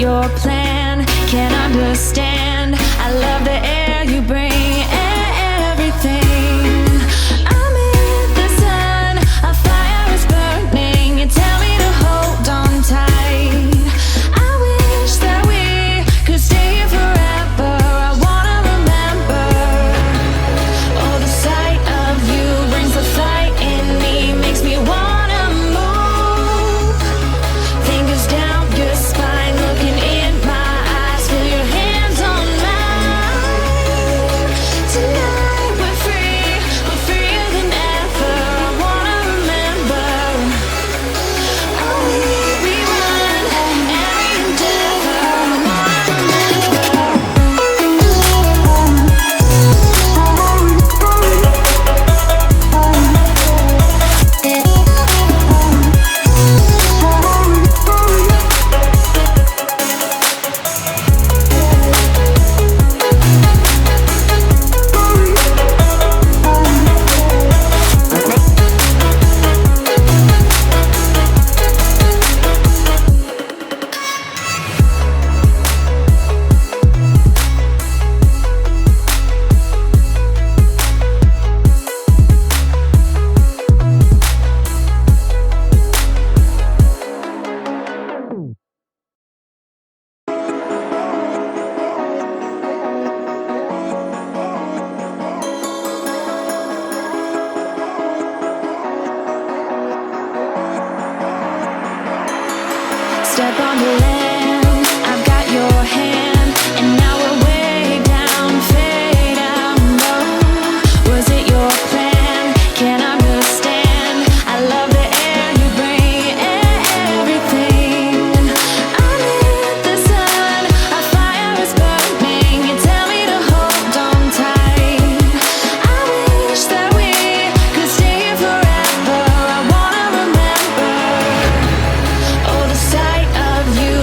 your plan. Can't understand. I love the air you bring, everything. I'm in the sun, a fire is burning. You tell me to hold on tight. I wish that we could stay here forever. I wanna remember. Oh, the sight of you brings the fight in me, makes me wanna move. Fingers down your spine, looking in my eyes, feel your hands on mine. Tonight we're freer than ever. I wanna remember. Oh, we run every endeavor. I wanna remember. Step on the land, I've got your hand, and now we're way down, fade out low. Was it your plan? Can't understand. I love the air you bring, everything. I'm in the sun, a fire is burning. You tell me to hold on tight. I wish that we could stay here forever. I wanna remember. Oh, the sight of you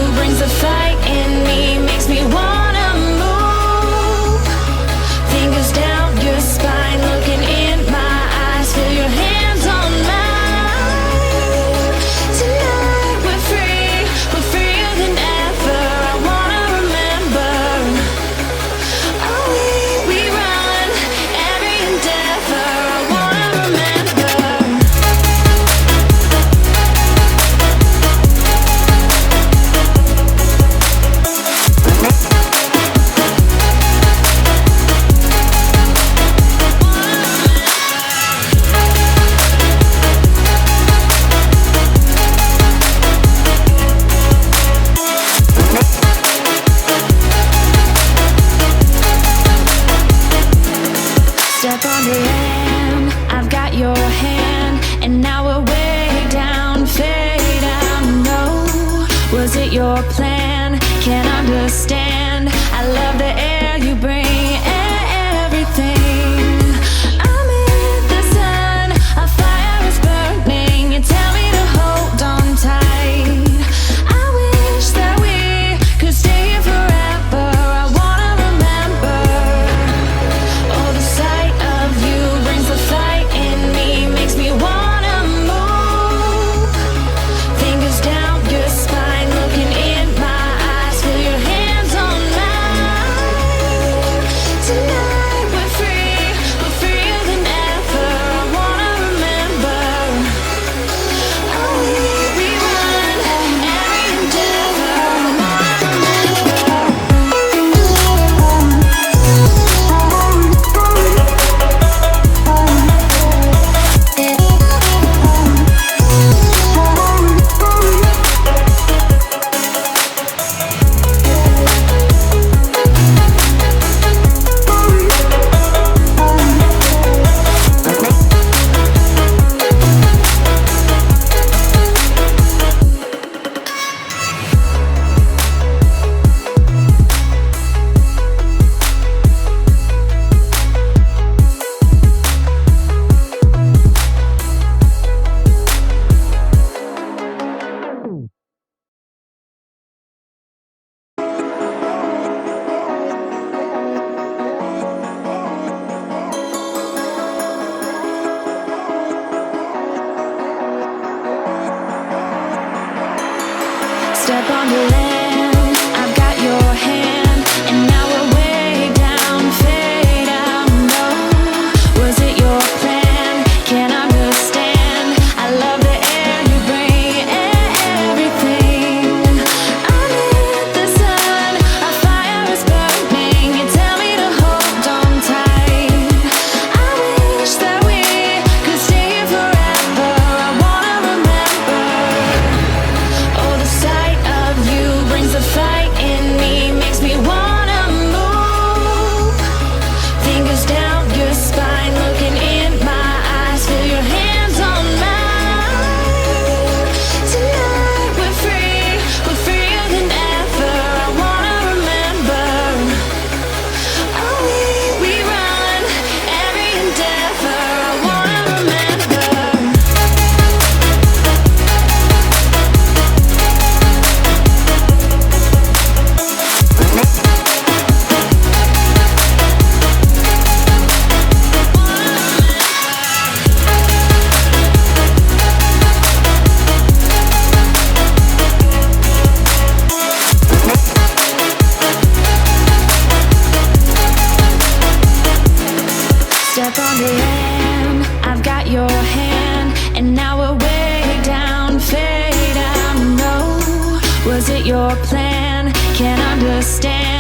understand.